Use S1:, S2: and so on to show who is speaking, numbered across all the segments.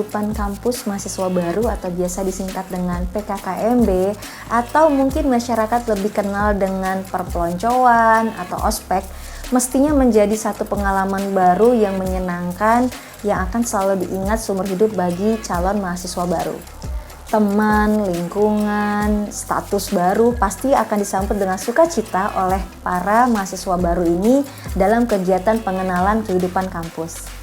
S1: kehidupan kampus mahasiswa baru atau biasa disingkat dengan PKKMB, atau mungkin masyarakat lebih kenal dengan perpeloncoan atau ospek, mestinya menjadi satu pengalaman baru yang menyenangkan yang akan selalu diingat seumur hidup bagi calon mahasiswa baru. Teman, lingkungan, status baru pasti akan disambut dengan sukacita oleh para mahasiswa baru ini dalam kegiatan pengenalan kehidupan kampus.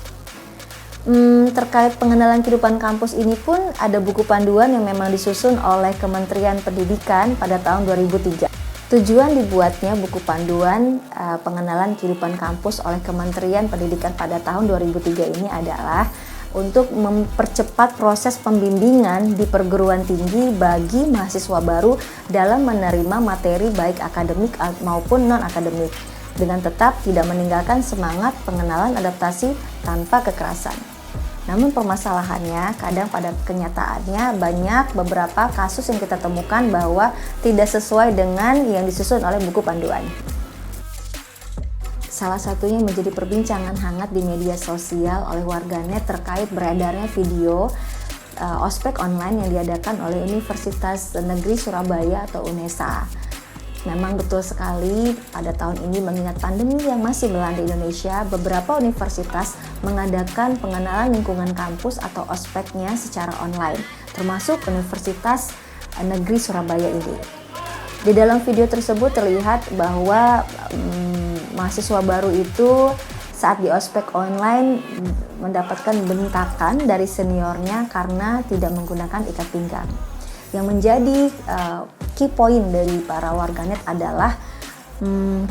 S1: Terkait pengenalan kehidupan kampus ini pun ada buku panduan yang memang disusun oleh Kementerian Pendidikan pada tahun 2003. Tujuan dibuatnya buku panduan pengenalan kehidupan kampus oleh Kementerian Pendidikan pada tahun 2003 ini adalah untuk mempercepat proses pembimbingan di perguruan tinggi bagi mahasiswa baru dalam menerima materi baik akademik maupun non-akademik, dengan tetap tidak meninggalkan semangat pengenalan adaptasi tanpa kekerasan. Namun permasalahannya, kadang pada kenyataannya banyak beberapa kasus yang kita temukan bahwa tidak sesuai dengan yang disusun oleh buku panduan. Salah satunya menjadi perbincangan hangat di media sosial oleh warganet terkait beredarnya video ospek online yang diadakan oleh Universitas Negeri Surabaya atau UNESA. Memang betul sekali pada tahun ini mengingat pandemi yang masih melanda Indonesia, beberapa universitas mengadakan pengenalan lingkungan kampus atau ospeknya secara online, termasuk Universitas Negeri Surabaya ini. Di dalam video tersebut terlihat bahwa mahasiswa baru itu saat di ospek online mendapatkan bentakan dari seniornya karena tidak menggunakan ikat pinggang. Yang menjadi key point dari para warganet adalah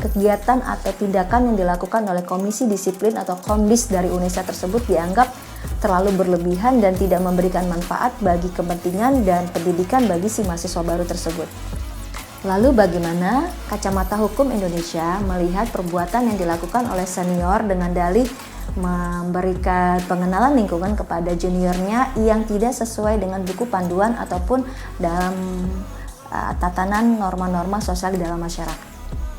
S1: kegiatan atau tindakan yang dilakukan oleh Komisi Disiplin atau Komdis dari UNESA tersebut dianggap terlalu berlebihan dan tidak memberikan manfaat bagi kepentingan dan pendidikan bagi si mahasiswa baru tersebut. Lalu bagaimana kacamata hukum Indonesia melihat perbuatan yang dilakukan oleh senior dengan dalih memberikan pengenalan lingkungan kepada juniornya yang tidak sesuai dengan buku panduan ataupun dalam tatanan norma-norma sosial di dalam masyarakat?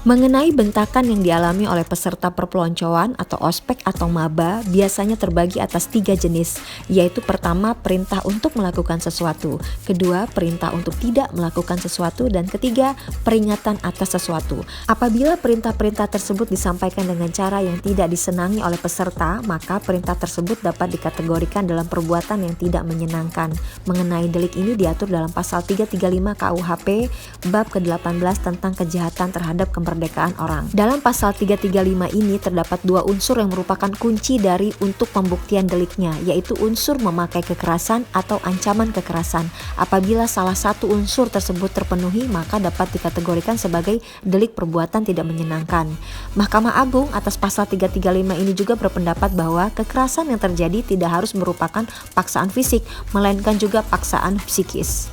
S2: Mengenai bentakan yang dialami oleh peserta perpeloncoan atau ospek atau maba biasanya terbagi atas 3 jenis, yaitu pertama perintah untuk melakukan sesuatu, kedua perintah untuk tidak melakukan sesuatu, dan ketiga peringatan atas sesuatu. Apabila perintah-perintah tersebut disampaikan dengan cara yang tidak disenangi oleh peserta, maka perintah tersebut dapat dikategorikan dalam perbuatan yang tidak menyenangkan. Mengenai delik ini diatur dalam pasal 335 KUHP bab ke-18 tentang kejahatan terhadap kemerdekaan orang. Dalam pasal 335 ini terdapat 2 unsur yang merupakan kunci dari untuk pembuktian deliknya, yaitu unsur memakai kekerasan atau ancaman kekerasan. Apabila salah satu unsur tersebut terpenuhi, maka dapat dikategorikan sebagai delik perbuatan tidak menyenangkan. Mahkamah Agung atas pasal 335 ini juga berpendapat bahwa kekerasan yang terjadi tidak harus merupakan paksaan fisik, melainkan juga paksaan psikis.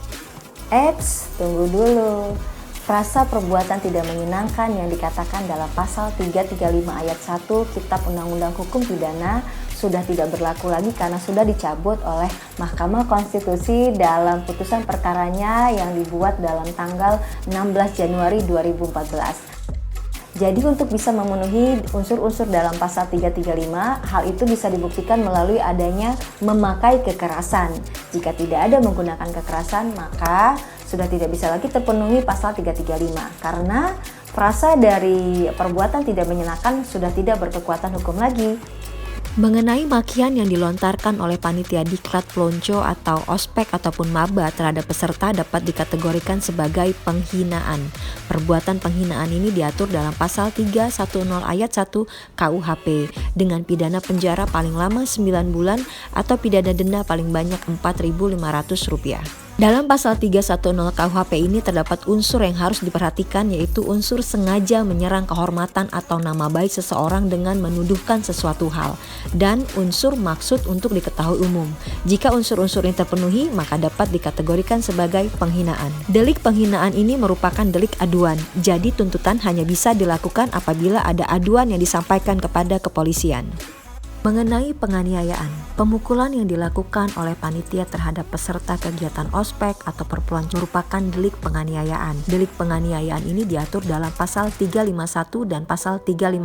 S1: Tunggu dulu. Frasa perbuatan tidak menyenangkan yang dikatakan dalam pasal 335 ayat 1 Kitab Undang-Undang Hukum Pidana sudah tidak berlaku lagi karena sudah dicabut oleh Mahkamah Konstitusi dalam putusan perkaranya yang dibuat dalam tanggal 16 Januari 2014. Jadi untuk bisa memenuhi unsur-unsur dalam pasal 335, hal itu bisa dibuktikan melalui adanya memakai kekerasan. Jika tidak ada menggunakan kekerasan, maka sudah tidak bisa lagi terpenuhi pasal 335 karena frasa dari perbuatan tidak menyenangkan sudah tidak berkekuatan hukum lagi.
S2: Mengenai makian yang dilontarkan oleh panitia diklat pelonco atau ospek ataupun maba terhadap peserta dapat dikategorikan sebagai penghinaan. Perbuatan penghinaan ini diatur dalam pasal 310 ayat 1 KUHP dengan pidana penjara paling lama 9 bulan atau pidana denda paling banyak Rp4.500. Dalam pasal 310 KUHP ini terdapat unsur yang harus diperhatikan, yaitu unsur sengaja menyerang kehormatan atau nama baik seseorang dengan menuduhkan sesuatu hal, dan unsur maksud untuk diketahui umum. Jika unsur-unsur ini terpenuhi, maka dapat dikategorikan sebagai penghinaan. Delik penghinaan ini merupakan delik aduan, jadi tuntutan hanya bisa dilakukan apabila ada aduan yang disampaikan kepada kepolisian. Mengenai penganiayaan, pemukulan yang dilakukan oleh panitia terhadap peserta kegiatan ospek atau perpeloncoan merupakan delik penganiayaan. Delik penganiayaan ini diatur dalam pasal 351 dan pasal 352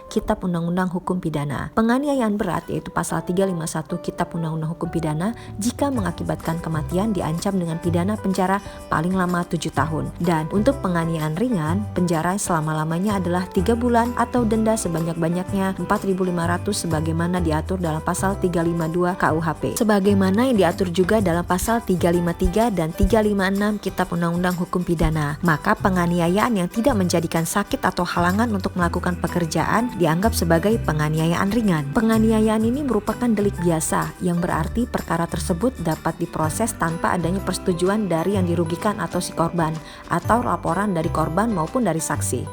S2: Kitab Undang-Undang Hukum Pidana. Penganiayaan berat yaitu pasal 351 Kitab Undang-Undang Hukum Pidana jika mengakibatkan kematian diancam dengan pidana penjara paling lama 7 tahun. Dan untuk penganiayaan ringan, penjara selama-lamanya adalah 3 bulan atau denda sebanyak-banyaknya 4.500 sebagaimana diatur dalam pasal 352 KUHP. Sebagaimana yang diatur juga dalam pasal 353 dan 356 Kitab Undang-Undang Hukum Pidana. Maka penganiayaan yang tidak menjadikan sakit atau halangan untuk melakukan pekerjaan dianggap sebagai penganiayaan ringan. Penganiayaan ini merupakan delik biasa yang berarti perkara tersebut dapat diproses tanpa adanya persetujuan dari yang dirugikan atau si korban atau laporan dari korban maupun dari saksi.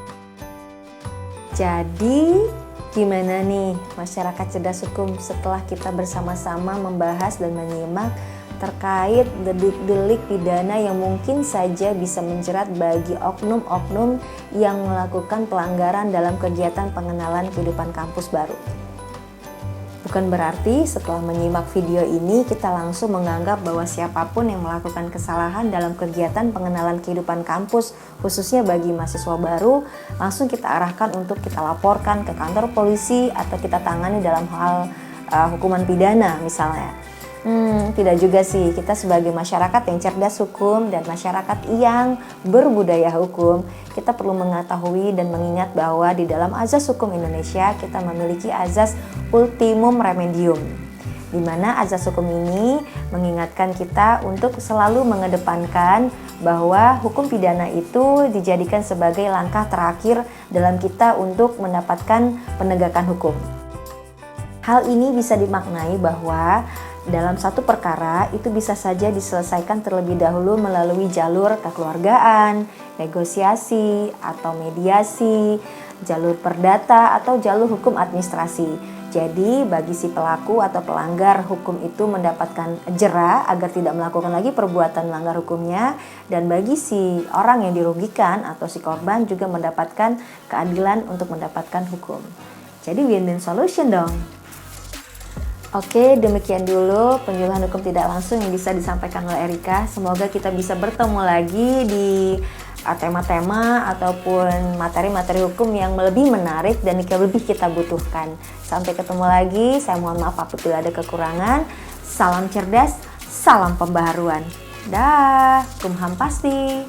S1: Jadi gimana nih masyarakat cerdas hukum setelah kita bersama-sama membahas dan menyimak terkait delik pidana yang mungkin saja bisa menjerat bagi oknum-oknum yang melakukan pelanggaran dalam kegiatan pengenalan kehidupan kampus baru. Bukan berarti setelah menyimak video ini kita langsung menganggap bahwa siapapun yang melakukan kesalahan dalam kegiatan pengenalan kehidupan kampus khususnya bagi mahasiswa baru langsung kita arahkan untuk kita laporkan ke kantor polisi atau kita tangani dalam hal hukuman pidana misalnya. Tidak juga sih, kita sebagai masyarakat yang cerdas hukum dan masyarakat yang berbudaya hukum, kita perlu mengetahui dan mengingat bahwa di dalam azas hukum Indonesia kita memiliki azas ultimum remedium, di mana azas hukum ini mengingatkan kita untuk selalu mengedepankan bahwa hukum pidana itu dijadikan sebagai langkah terakhir dalam kita untuk mendapatkan penegakan hukum. Hal ini bisa dimaknai bahwa dalam satu perkara itu bisa saja diselesaikan terlebih dahulu melalui jalur kekeluargaan, negosiasi atau mediasi, jalur perdata atau jalur hukum administrasi. Jadi bagi si pelaku atau pelanggar hukum itu mendapatkan jera agar tidak melakukan lagi perbuatan melanggar hukumnya, dan bagi si orang yang dirugikan atau si korban juga mendapatkan keadilan untuk mendapatkan hukum. Jadi win-win solution dong. Oke, demikian dulu penjelasan hukum tidak langsung yang bisa disampaikan oleh Erika. Semoga kita bisa bertemu lagi di tema-tema ataupun materi-materi hukum yang lebih menarik dan yang lebih kita butuhkan. Sampai ketemu lagi, saya mohon maaf apabila ada kekurangan. Salam cerdas, salam pembaharuan. Dah, kumham pasti.